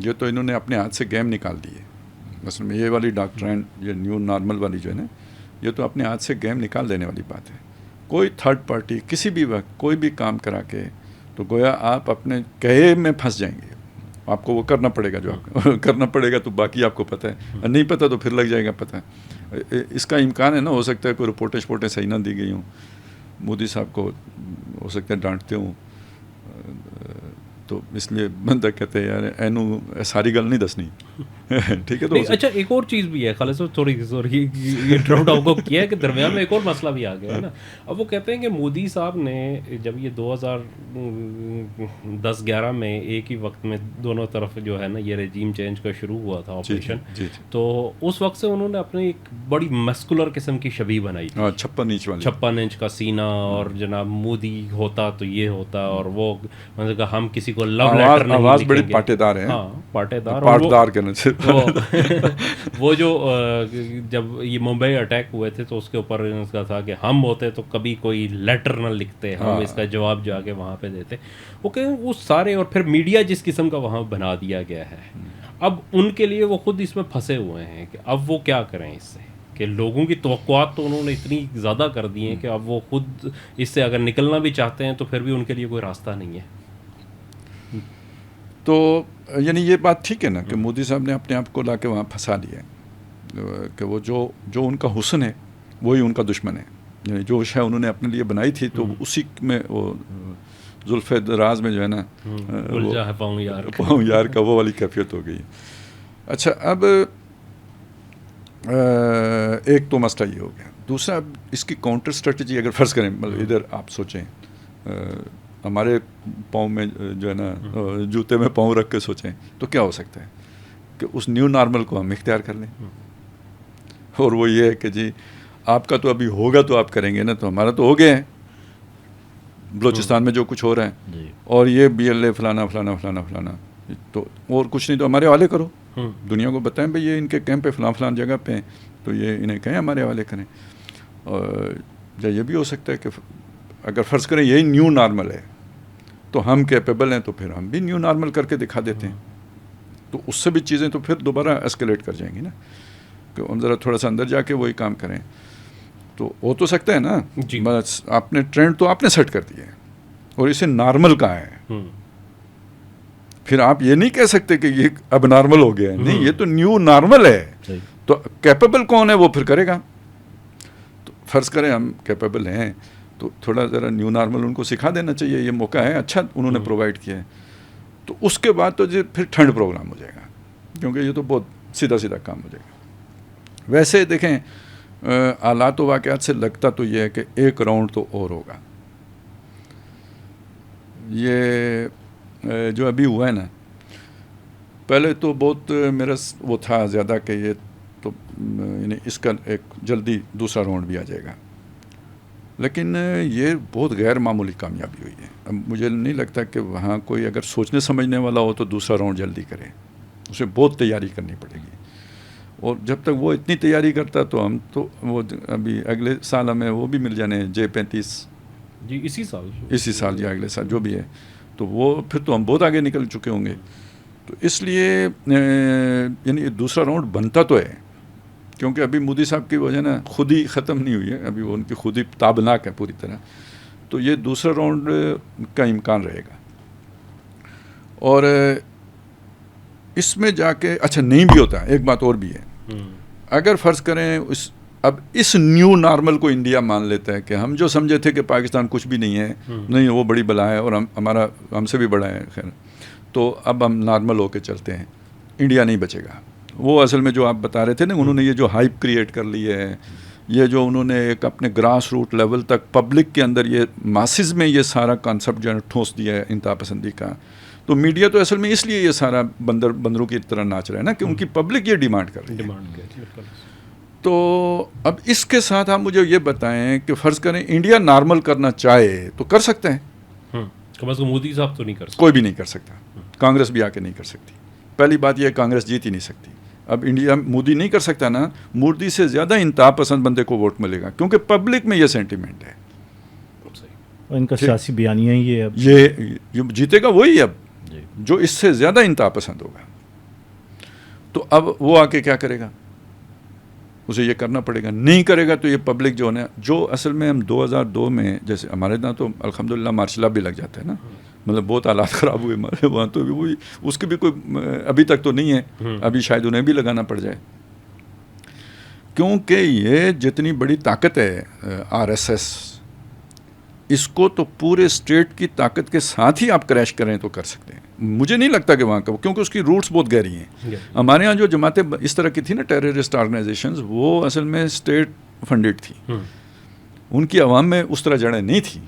یہ تو انہوں نے اپنے ہاتھ سے گیم نکال دی ہے. مثلا یہ والی ڈاکٹرین، یہ نیو نارمل والی جو ہے نا، یہ تو اپنے ہاتھ سے گیم نکال دینے والی بات ہے. کوئی تھرڈ پارٹی کسی بھی وقت کوئی بھی کام کرا کے تو گویا آپ اپنے کہے میں پھنس جائیں گے. آپ کو وہ کرنا پڑے گا جو آپ کرنا پڑے گا، تو باقی آپ کو پتہ ہے، نہیں پتہ تو پھر لگ جائے گا پتہ. اس کا امکان ہے نا، ہو سکتا ہے کوئی رپورٹیں صحیح نہ دی گئی ہوں، مودی صاحب کو ہو سکتا ہے ڈانٹتے ہوں، تو اس لیے بندہ کہتے ہیں یار اینو ساری گل نہیں دسنی. ٹھیک ہے. تو اچھا ایک اور چیز بھی ہے خالد صاحب، تھوڑی انٹرپٹ آپ کو کیا ہے کہ درمیان میں ایک اور مسئلہ بھی آ گیا ہے نا. اب وہ کہتے ہیں کہ مودی صاحب نے جب یہ 2010-11 میں ایک ہی وقت میں دونوں طرف جو ہے نا یہ رجیم چینج کا شروع ہوا تھا آپریشن، تو اس وقت سے انہوں نے اپنی ایک بڑی مسکولر قسم کی شبیہ بنائی تھی، 56 انچ کا سینہ، اور جناب مودی ہوتا تو یہ ہوتا، اور وہ مطلب کہ ہم کسی کو لو لیٹر نہیں آواز لکھیں بڑی گے. پاٹے دار ہے، ہاں پاٹے دار. پاٹدار کہنا چاہیے. وہ جو جب یہ ممبئی اٹیک ہوئے تھے تو اس کے اوپر اس کا تھا کہ ہم ہوتے تو کبھی کوئی لیٹر نہ لکھتے، ہم اس کا جواب جا کے وہاں پہ دیتے. وہ کہ وہ سارے، اور پھر میڈیا جس قسم کا وہاں بنا دیا گیا ہے، اب ان کے لیے وہ خود اس میں پھنسے ہوئے ہیں کہ اب وہ کیا کریں اس سے، کہ لوگوں کی توقعات تو انہوں نے اتنی زیادہ کر دی ہیں کہ اب وہ خود اس سے اگر نکلنا بھی چاہتے ہیں تو پھر بھی ان کے لیے کوئی راستہ نہیں ہے. تو یعنی یہ بات ٹھیک ہے نا کہ مودی صاحب نے اپنے آپ کو لا کے وہاں پھنسا دیا ہے کہ وہ جو ان کا حسن ہے وہی ان کا دشمن ہے. یعنی جو شے انہوں نے اپنے لیے بنائی تھی تو اسی میں وہ زلف دراز میں جو ہے نا پاؤں یار کا وہ والی کیفیت ہو گئی. اچھا اب ایک تو مسئلہ یہ ہو گیا. دوسرا اب اس کی کاؤنٹر اسٹریٹجی اگر فرض کریں، مطلب ادھر آپ سوچیں، ہمارے پاؤں میں جو ہے نا جوتے میں پاؤں رکھ کے سوچیں تو کیا ہو سکتا ہے کہ اس نیو نارمل کو ہم اختیار کر لیں، اور وہ یہ ہے کہ جی آپ کا تو ابھی ہوگا تو آپ کریں گے نا، تو ہمارا تو ہو گیا ہے بلوچستان میں جو کچھ ہو رہا ہے، اور یہ BLA فلانا فلانا فلانا فلانا، تو اور کچھ نہیں تو ہمارے حوالے کرو، دنیا کو بتائیں بھئی یہ ان کے کیمپ پہ فلان جگہ پہ ہیں، تو یہ انہیں کہیں ہمارے حوالے کریں. اور یہ بھی ہو سکتا ہے کہ اگر فرض کریں یہی نیو نارمل ہے تو ہم کیپیبل ہیں، تو پھر ہم بھی نیو نارمل کر کے دکھا دیتے ہیں، تو اس سے بھی چیزیں تو پھر دوبارہ اسکیلیٹ کر جائیں گی نا، کہ ہم ذرا تھوڑا سا اندر جا کے وہی کام کریں. تو ہو تو سکتا ہے نا، بس آپ نے ٹرینڈ تو آپ نے سیٹ کر دیا ہے اور اسے نارمل کہا ہے، پھر آپ یہ نہیں کہہ سکتے کہ یہ اب نارمل ہو گیا ہے، نہیں، یہ تو نیو نارمل ہے. تو کیپیبل کون ہے وہ پھر کرے گا. تو فرض کریں ہم کیپیبل ہیں تو تھوڑا ذرا نیو نارمل ان کو سکھا دینا چاہیے، یہ موقع ہے اچھا انہوں نے پرووائڈ کیا ہے. تو اس کے بعد تو پھر ٹھنڈ پروگرام ہو جائے گا، کیونکہ یہ تو بہت سیدھا کام ہو جائے گا. ویسے دیکھیں حالات و واقعات سے لگتا تو یہ ہے کہ ایک راؤنڈ تو اور ہوگا. یہ جو ابھی ہوا ہے نا، پہلے تو بہت میرا وہ تھا زیادہ کہ یہ تو یعنی اس کا ایک جلدی دوسرا راؤنڈ بھی آ جائے گا، لیکن یہ بہت غیر معمولی کامیابی ہوئی ہے. اب مجھے نہیں لگتا کہ وہاں کوئی اگر سوچنے سمجھنے والا ہو تو دوسرا راؤنڈ جلدی کرے، اسے بہت تیاری کرنی پڑے گی. اور جب تک وہ اتنی تیاری کرتا تو ہم تو وہ ابھی اگلے سال ہمیں وہ بھی مل جانے J-35 جی اسی سال یا اگلے سال جو بھی ہے، تو وہ پھر تو ہم بہت آگے نکل چکے ہوں گے. تو اس لیے یعنی دوسرا راؤنڈ بنتا تو ہے، کیونکہ ابھی مودی صاحب کی وجہ نا خود ہی ختم نہیں ہوئی ہے، ابھی وہ ان کی خود ہی تابناک ہے پوری طرح. تو یہ دوسرا راؤنڈ کا امکان رہے گا. اور اس میں جا کے اچھا نہیں بھی ہوتا، ایک بات اور بھی ہے، اگر فرض کریں اب اس نیو نارمل کو انڈیا مان لیتا ہے کہ ہم جو سمجھے تھے کہ پاکستان کچھ بھی نہیں ہے، نہیں وہ بڑی بلا ہے اور ہم سے بھی بڑا ہے، خیر تو اب ہم نارمل ہو کے چلتے ہیں، انڈیا نہیں بچے گا. وہ اصل میں جو آپ بتا رہے تھے نا، انہوں نے یہ جو ہائپ کریٹ کر لی ہے، یہ جو انہوں نے ایک اپنے گراس روٹ لیول تک پبلک کے اندر یہ ماسز میں یہ سارا کانسیپٹ جو ہے ٹھوس دیا ہے انتہا پسندی کا. تو میڈیا تو اصل میں اس لیے یہ سارا بندروں کی طرح ناچ رہا ہے نا کہ ان کی پبلک یہ ڈیمانڈ کر رہی ہے. تو اب اس کے ساتھ آپ مجھے یہ بتائیں کہ فرض کریں انڈیا نارمل کرنا چاہے تو کر سکتے ہیں، کم از کم مودی صاحب تو نہیں کر سکتے، کوئی بھی نہیں کر سکتا، کانگریس بھی آ کے نہیں کر سکتی. پہلی بات یہ ہے کانگریس جیت ہی نہیں سکتی. اب انڈیا مودی نہیں کر سکتا نا، مودی سے زیادہ انتہا پسند بندے کو ووٹ ملے گا، کیونکہ پبلک میں یہ سینٹیمنٹ ہے. ان کا سیاسی بیانیہ ہی ہے، اب یہ جیتے گا وہی اب جو اس سے زیادہ انتہا پسند ہوگا. تو اب وہ آ کے کیا کرے گا؟ اسے یہ کرنا پڑے گا. نہیں کرے گا تو یہ پبلک جو ہے جو اصل میں ہم 2002 میں جیسے ہمارے یہاں تو الحمدللہ مارشل لا بھی لگ جاتا ہے نا, مطلب بہت حالات خراب ہوئے ہمارے وہاں, تو وہی اس کی بھی کوئی ابھی تک تو نہیں ہے, ابھی شاید انہیں بھی لگانا پڑ جائے, کیونکہ یہ جتنی بڑی طاقت ہے RSS, اس کو تو پورے اسٹیٹ کی طاقت کے ساتھ ہی آپ کریش کریں تو کر سکتے ہیں. مجھے نہیں لگتا کہ وہاں کا, کیونکہ اس کی روٹس بہت گہری ہیں. ہمارے ہاں جو جماعتیں اس طرح کی تھی نا, ٹیررسٹ آرگنائزیشنز, وہ اصل میں اسٹیٹ فنڈڈ تھی, ان کی عوام میں اس طرح جڑیں نہیں تھیں,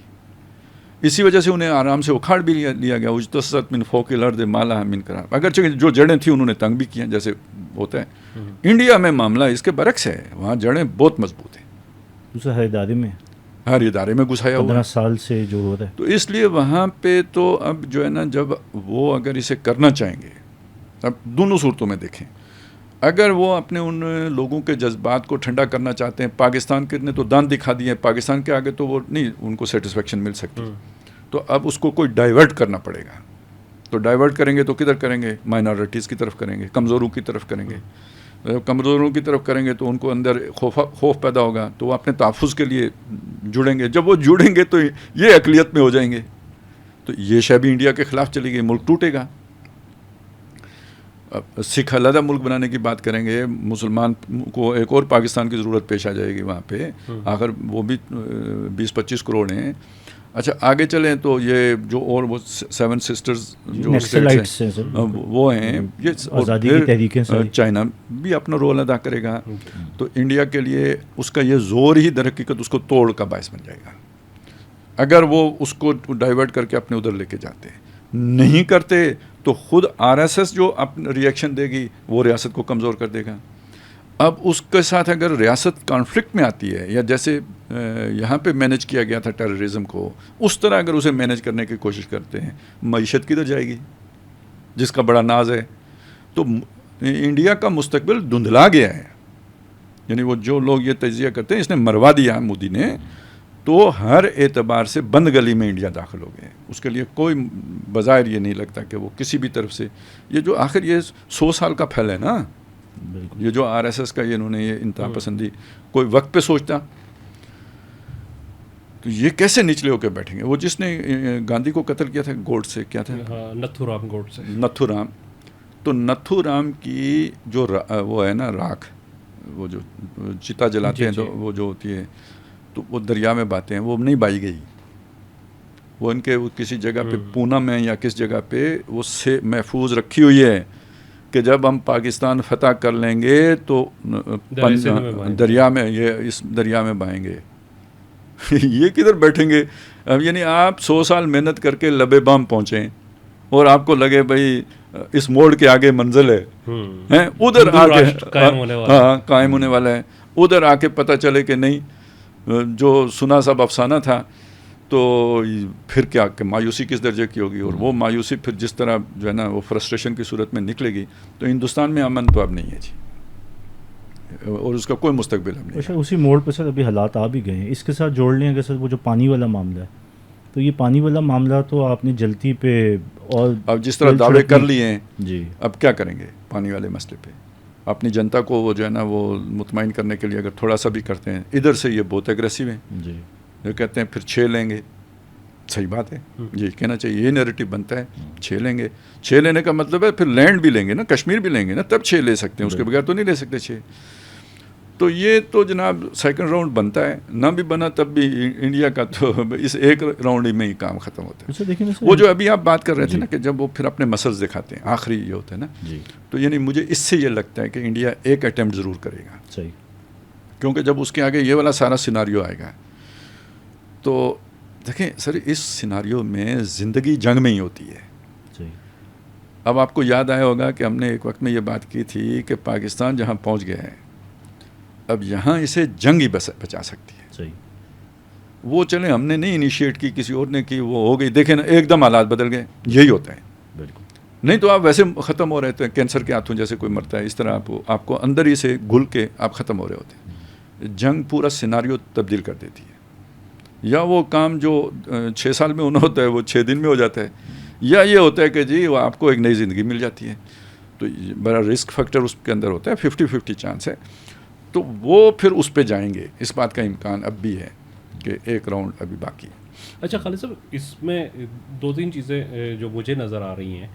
اسی وجہ سے انہیں آرام سے اکھاڑ بھی لیا گیا. اجتثت من فوق الارض ما لها من قرار, اگرچہ جو جڑیں تھیں انہوں نے تنگ بھی کیا جیسے ہوتا ہے. انڈیا میں معاملہ اس کے برعکس ہے, وہاں جڑیں بہت مضبوط ہیں. دوسرا ہر ادارے میں, ہر ادارے میں گھسایا ہوا 15 سال سے جو ہو رہا ہے. تو اس لیے وہاں پہ تو اب جو ہے نا, جب وہ اگر اسے کرنا چاہیں گے, اب دونوں صورتوں میں دیکھیں, اگر وہ اپنے ان لوگوں کے جذبات کو ٹھنڈا کرنا چاہتے ہیں, پاکستان نے تو دان دکھا دیے, پاکستان کے آگے تو وہ نہیں ان کو سیٹسفیکشن مل سکتی, تو اب اس کو کوئی ڈائیورٹ کرنا پڑے گا. تو ڈائیورٹ کریں گے تو کدھر کریں گے؟ مائنارٹیز کی طرف کریں گے, کمزوروں کی طرف کریں گے. کمزوروں کی طرف کریں گے تو ان کو اندر خوف پیدا ہوگا, تو وہ اپنے تحفظ کے لیے جڑیں گے. جب وہ جڑیں گے تو یہ اقلیت میں ہو جائیں گے, تو یہ شے بھی انڈیا کے خلاف چلی گئی, ملک ٹوٹے گا. اب سکھ علیحدہ ملک بنانے کی بات کریں گے, مسلمان کو ایک اور پاکستان کی ضرورت پیش آ جائے گی وہاں پہ, آخر وہ بھی 20-25 کروڑ ہیں. اچھا آگے چلیں تو یہ جو اور وہ 7 سسٹرز جو وہ ہیں, یہ چائنا بھی اپنا رول ادا کرے گا. تو انڈیا کے لیے اس کا یہ زور ہی در حقیقت اس کو توڑ کا باعث بن جائے گا, اگر وہ اس کو ڈائیورٹ کر کے اپنے ادھر لے کے جاتے ہیں. نہیں کرتے تو خود RSS جو اپنا ریئیکشن دے گی, وہ ریاست کو کمزور کر دے گا. اب اس کے ساتھ اگر ریاست کانفلکٹ میں آتی ہے, یا جیسے یہاں پہ مینیج کیا گیا تھا ٹیررزم کو, اس طرح اگر اسے مینیج کرنے کی کوشش کرتے ہیں, معیشت کدھر جائے گی جس کا بڑا ناز ہے. تو انڈیا کا مستقبل دھندلا گیا ہے. یعنی وہ جو لوگ یہ تجزیہ کرتے ہیں اس نے مروا دیا مودی نے, تو ہر اعتبار سے بند گلی میں انڈیا داخل ہو گئے. اس کے لیے کوئی بظاہر یہ نہیں لگتا کہ وہ کسی بھی طرف سے, یہ جو آخر یہ 100 سال کا پھیل ہے نا, یہ جو RSS کا یہ انہوں نے یہ انتہا پسندی, کوئی وقت پہ سوچتا تو یہ کیسے نچلے ہو کے بیٹھیں گے. وہ جس نے گاندھی کو قتل کیا تھا, گوڈ سے, کیا تھا, نتھو رام گوڈ سے, نتھو رام. تو نتھو رام کی جو وہ ہے نا راکھ, وہ جو چتا جلاتے ہیں تو وہ جو ہوتی ہے, تو وہ دریا میں بہاتے ہیں, وہ نہیں بائی گئی. وہ ان کے کسی جگہ پہ پونا میں یا کس جگہ پہ وہ سے محفوظ رکھی ہوئی ہے کہ جب ہم پاکستان فتح کر لیں گے تو دریا میں, یہ اس دریا میں بہائیں گے. یہ کدھر بیٹھیں گے اب؟ یعنی آپ 100 سال محنت کر کے لبے بام پہنچیں اور آپ کو لگے بھائی اس موڑ کے آگے منزل ہے, ادھر آ کے قائم ہونے والا ہے, ادھر آ کے پتہ چلے کہ نہیں, جو سنا سب افسانہ تھا, تو پھر کیا کہ مایوسی کس درجے کی ہوگی. اور وہ مایوسی پھر جس طرح جو ہے نا وہ فرسٹریشن کی صورت میں نکلے گی, تو ہندوستان میں امن تو اب نہیں ہے جی, اور اس کا کوئی مستقبل اب نہیں. اسی موڑ پہ سر ابھی حالات آ بھی گئے ہیں. اس کے ساتھ جوڑ لیں اگر سر وہ جو پانی والا معاملہ ہے, تو یہ پانی والا معاملہ تو آپ نے جلتی پہ اور اب جس طرح دعوے کر لیے ہیں جی, اب کیا کریں گے پانی والے مسئلے پہ؟ اپنی جنتا کو وہ جو ہے نا وہ مطمئن کرنے کے لیے اگر تھوڑا سا بھی کرتے ہیں, ادھر سے یہ بہت ایگریسو ہیں جی, یہ کہتے ہیں پھر 6 لیں گے. صحیح بات ہے, یہ کہنا چاہیے, یہ نیریٹو بنتا ہے 6 لیں گے. 6 لینے کا مطلب ہے پھر لینڈ بھی لیں گے نا, کشمیر بھی لیں گے نا, تب 6 لے سکتے ہیں, اس کے بغیر تو نہیں لے سکتے 6. تو یہ تو جناب سیکنڈ راؤنڈ بنتا ہے, نہ بھی بنا تب بھی انڈیا کا تو اس ایک راؤنڈ میں ہی کام ختم ہوتا ہے. وہ جو ابھی آپ بات کر رہے تھے نا کہ جب وہ پھر اپنے مسلز دکھاتے ہیں, آخری یہ ہوتا ہے نا, تو یعنی مجھے اس سے یہ لگتا ہے کہ انڈیا ایک اٹیمپٹ ضرور کرے گا. صحیح, کیونکہ جب اس کے آگے یہ والا سارا سیناریو آئے گا, تو دیکھیں سر اس سیناریو میں زندگی جنگ میں ہی ہوتی ہے. اب آپ کو یاد آیا ہوگا کہ ہم نے ایک وقت میں یہ بات کی تھی کہ پاکستان جہاں پہنچ گیا ہے, اب یہاں اسے جنگ ہی بچا سکتی ہے. صحیح, وہ چلیں ہم نے نہیں انیشیٹ کی, کسی اور نے کی, وہ ہو گئی, دیکھیں نا ایک دم حالات بدل گئے. یہی ہوتا ہے. بالکل, نہیں تو آپ ویسے ختم ہو رہے تھے, کینسر کے ہاتھوں جیسے کوئی مرتا ہے, اس طرح آپ کو اندر ہی سے گھل کے آپ ختم ہو رہے ہوتے ہیں. جنگ پورا سیناریو تبدیل کر دیتی ہے. یا وہ کام جو 6 سال میں ہونا ہوتا ہے وہ 6 دن میں ہو جاتا ہے, یا یہ ہوتا ہے کہ جی وہ آپ کو ایک نئی زندگی مل جاتی ہے. تو بڑا رسک فیکٹر اس کے اندر ہوتا ہے, 50-50 چانس ہے. تو وہ پھر اس پہ جائیں گے, اس بات کا امکان اب بھی ہے کہ ایک راؤنڈ ابھی باقی ہے. اچھا خالد صاحب, اس میں 2-3 چیزیں جو مجھے نظر آ رہی ہیں.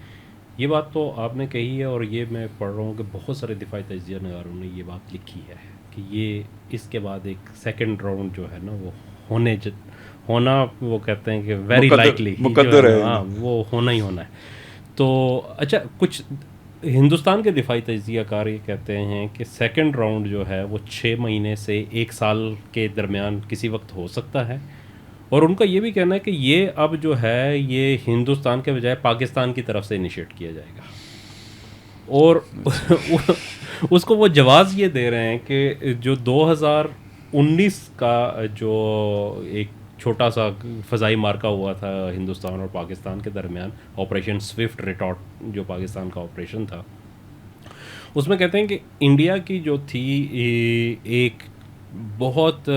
یہ بات تو آپ نے کہی ہے, اور یہ میں پڑھ رہا ہوں کہ بہت سارے دفاعی تجزیہ نگاروں نے یہ بات لکھی ہے کہ یہ اس کے بعد ایک سیکنڈ راؤنڈ جو ہے نا وہ ہونا وہ کہتے ہیں کہ ویری لائکلی مقدر ہے, ہاں وہ ہونا ہی ہونا ہے. تو اچھا, کچھ ہندوستان کے دفاعی تجزیہ کار یہ کہتے ہیں کہ سیکنڈ راؤنڈ جو ہے وہ 6 مہینے سے 1 سال کے درمیان کسی وقت ہو سکتا ہے, اور ان کا یہ بھی کہنا ہے کہ یہ اب جو ہے یہ ہندوستان کے بجائے پاکستان کی طرف سے انیشیٹ کیا جائے گا. اور اس کو وہ جواز یہ دے رہے ہیں کہ جو 2019 کا جو ایک چھوٹا سا فضائی مارکہ ہوا تھا ہندوستان اور پاکستان کے درمیان, آپریشن سوئفٹ ریٹارٹ جو پاکستان کا آپریشن تھا, اس میں کہتے ہیں کہ انڈیا کی جو تھی ایک بہت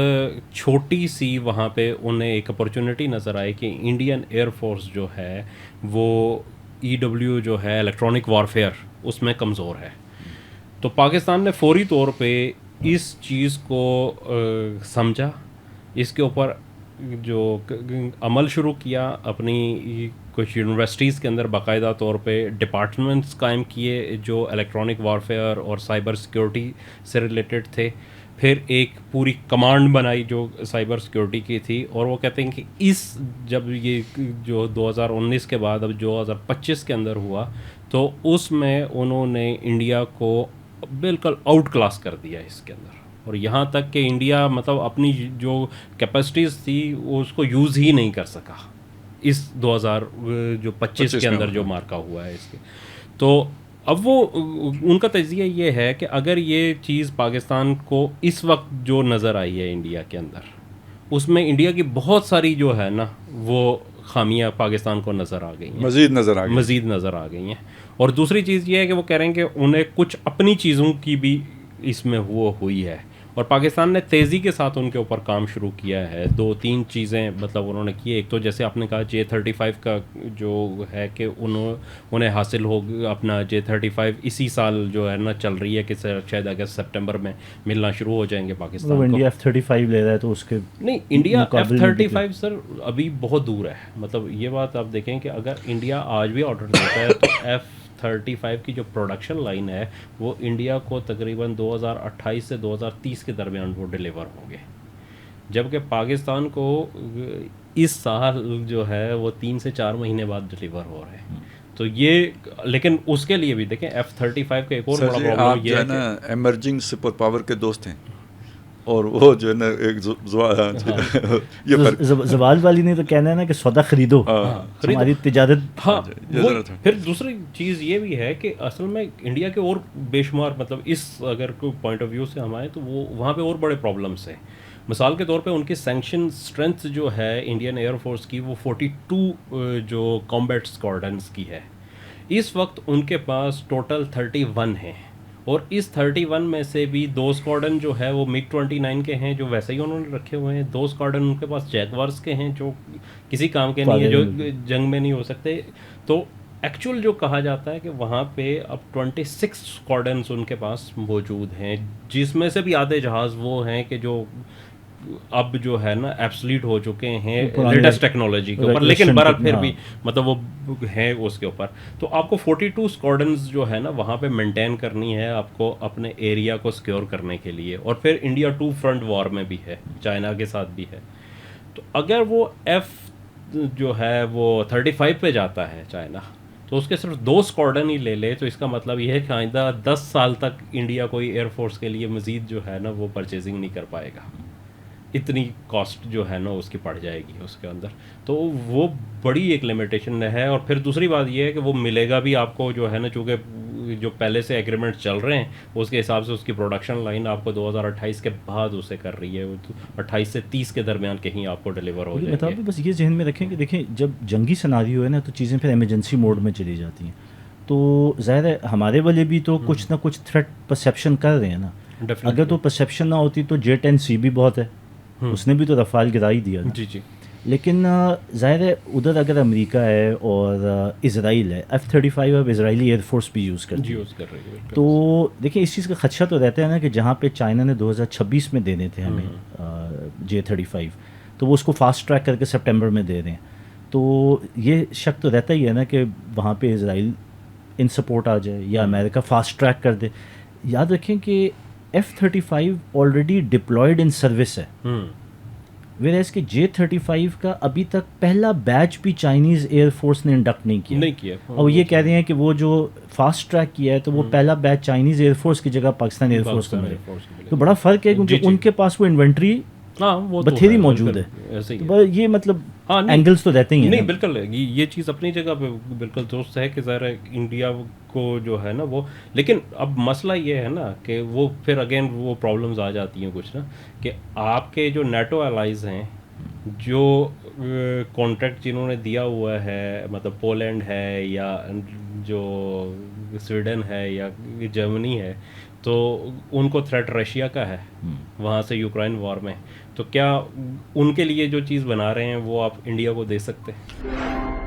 چھوٹی سی وہاں پہ انہیں ایک اپرچونٹی نظر آئی کہ انڈین ایئر فورس جو ہے وہ EW جو ہے الیکٹرانک وارفیئر اس میں کمزور ہے. تو پاکستان نے فوری طور پہ اس چیز کو سمجھا, اس کے اوپر جو عمل شروع کیا, اپنی کچھ یونیورسٹیز کے اندر باقاعدہ طور پہ ڈپارٹمنٹس قائم کیے جو الیکٹرانک وارفیئر اور سائبر سیکیورٹی سے ریلیٹڈ تھے. پھر ایک پوری کمانڈ بنائی جو سائبر سیکیورٹی کی تھی, اور وہ کہتے ہیں کہ جب یہ جو 2019 کے بعد اب 2025 کے اندر ہوا تو اس میں انہوں نے انڈیا کو بالکل آؤٹ کلاس کر دیا اس کے اندر, اور یہاں تک کہ انڈیا مطلب اپنی جو کیپیسٹیز تھی اس کو یوز ہی نہیں کر سکا اس 2025 کے اندر جو مارکا ہوا ہے اس کے. تو اب وہ ان کا تجزیہ یہ ہے کہ اگر یہ چیز پاکستان کو اس وقت جو نظر آئی ہے انڈیا کے اندر, اس میں انڈیا کی بہت ساری جو ہے نا وہ خامیاں پاکستان کو نظر آ گئی ہیں, مزید نظر آ گئی ہیں. اور دوسری چیز یہ ہے کہ وہ کہہ رہے ہیں کہ انہیں کچھ اپنی چیزوں کی بھی اس میں ہوئی ہے, اور پاکستان نے تیزی کے ساتھ ان کے اوپر کام شروع کیا ہے. 2-3 چیزیں مطلب انہوں نے کی. ایک تو جیسے آپ نے کہا J-35 کا جو ہے کہ انہیں حاصل ہو اپنا J-35 اسی سال جو ہے نا چل رہی ہے کہ شاید اگست سپٹمبر میں ملنا شروع ہو جائیں گے پاکستان کو. انڈیا F-35 لے رہا ہے تو اس کے نہیں, انڈیا F-35 سر ابھی بہت دور ہے. مطلب یہ بات آپ دیکھیں کہ اگر انڈیا آج بھی آرڈر دیتا ہے تو F-35 کی جو پروڈکشن لائن ہے وہ انڈیا کو تقریباً 2028 سے 2030 کے درمیان وہ ڈیلیور ہوں گے, جبکہ پاکستان کو اس سال جو ہے وہ 3 سے 4 مہینے بعد ڈیلیور ہو رہے ہیں. تو یہ لیکن اس کے لیے بھی دیکھیں F-35 کا ایک اور بڑا پرابلم یہ ہے کہ ایمرجنگ سپر پاور کے دوست ہیں, اور وہ جو ہے نا ایک زوال والی نے تو کہنا ہے نا کہ سودا خریدو, ہماری تجارت. ہاں, پھر دوسری چیز یہ بھی ہے کہ اصل میں انڈیا کے اور بے شمار مطلب اس اگر کوئی پوائنٹ آف ویو سے ہم آئیں تو وہ وہاں پہ اور بڑے پرابلمس ہیں. مثال کے طور پہ ان کی سینکشن اسٹرینتھ جو ہے انڈین ایئر فورس کی وہ 42 جو کامبیٹ اسکواڈرنس کی ہے. اس وقت ان کے پاس ٹوٹل 31 ہیں, اور اس 31 میں سے بھی 2 اسکواڈرن جو ہے وہ MiG-29 کے ہیں جو ویسے ہی انہوں نے رکھے ہوئے ہیں. 2 اسکواڈرن ان کے پاس جیگوارس کے ہیں جو کسی کام کے نہیں ہیں, جو جنگ میں نہیں ہو سکتے. تو ایکچوئل جو کہا جاتا ہے کہ وہاں پہ اب 26 اسکواڈرنس ان کے پاس موجود ہیں, جس میں سے بھی آدھے جہاز وہ ہیں کہ جو اب جو ہے نا ایبسلیٹ ہو چکے ہیں لیٹسٹ ٹیکنالوجی کے اوپر, لیکن برحال پھر بھی مطلب وہ ہیں اس کے اوپر. تو آپ کو 42 اسکواڈرنز جو ہے نا وہاں پہ مینٹین کرنی ہے آپ کو اپنے ایریا کو سیکیور کرنے کے لیے. اور پھر انڈیا 2 فرنٹ وار میں بھی ہے, چائنا کے ساتھ بھی ہے. تو اگر وہ جو ہے وہ 35 پہ جاتا ہے چائنا, تو اس کے صرف 2 اسکواڈرن ہی لے لے, تو اس کا مطلب یہ ہے کہ آئندہ 10 سال تک انڈیا کوئی ایئر فورس کے لیے مزید جو ہے نا وہ پرچیزنگ نہیں کر پائے گا. اتنی کاسٹ جو ہے نا اس کی پڑ جائے گی اس کے اندر. تو وہ بڑی ایک لمیٹیشن ہے. اور پھر دوسری بات یہ ہے کہ وہ ملے گا بھی آپ کو جو ہے نا, چونکہ جو پہلے سے ایگریمنٹ چل رہے ہیں اس کے حساب سے اس کی پروڈکشن لائن آپ کو 2028 کے بعد اسے کر رہی ہے, 28 سے 30 کے درمیان کہیں آپ کو ڈیلیور ہو جائے گی. بس یہ ذہن میں رکھیں کہ دیکھیں جب جنگی سناریو ہے نا تو چیزیں پھر ایمرجنسی موڈ میں چلی جاتی ہیں. تو ظاہر ہے ہمارے والے بھی تو کچھ نہ کچھ تھریٹ پرسیپشن کر رہے ہیں نا. اگر تو پرسیپشن نہ ہوتی تو J-10C بھی بہت ہے, اس نے بھی تو رفال گرا ہی دیا. جی جی. لیکن ظاہر ہے ادھر اگر امریکہ ہے اور اسرائیل ہے F-35 اب اسرائیلی ایئر فورس بھی یوز کرتی ہے. یوز کر رہی ہے. تو دیکھیں اس چیز کا خدشہ تو رہتا ہے نا کہ جہاں پہ چائنا نے 2026 میں دینے تھے ہمیں J-35 تو وہ اس کو فاسٹ ٹریک کر کے سپٹمبر میں دے رہے ہیں. تو یہ شک تو رہتا ہی ہے نا کہ وہاں پہ اسرائیل ان سپورٹ آ جائے یا امریکہ فاسٹ ٹریک کر دے. یاد رکھیں کہ F-35 آلریڈی ڈپلائڈ ان سروس ہے، ویئرز کہ J-35 کا ابھی تک پہلا بیچ بھی چائنیز ایئر فورس نے انڈکٹ نہیں کیا. اور یہ کہہ رہے ہیں کہ وہ جو فاسٹ ٹریک کیا ہے تو وہ پہلا بیچ چائنیز ایئر فورس کی جگہ پاکستان ایئر فورس کو ملے. تو بڑا فرق ہے کیونکہ ان کے پاس وہ انوینٹری بتھیری موجود ہے. یہ مطلب اینگلز تو رہتے ہی ہیں. نہیں بالکل یہ چیز اپنی جگہ پہ بالکل درست ہے کہ ظاہر ہے انڈیا کو جو ہے نا وہ، لیکن اب مسئلہ یہ ہے نا کہ وہ پھر اگین وہ پرابلمز آ جاتی ہیں کچھ نا کہ آپ کے جو نیٹو الائز ہیں جو کانٹریکٹ جنہوں نے دیا ہوا ہے، مطلب پولینڈ ہے یا جو سویڈن ہے یا جرمنی ہے، تو ان کو تھریٹ رشیا کا ہے وہاں سے یوکرائن وار میں. تو کیا ان کے لیے جو چیز بنا رہے ہیں وہ آپ انڈیا کو دے سکتے ہیں؟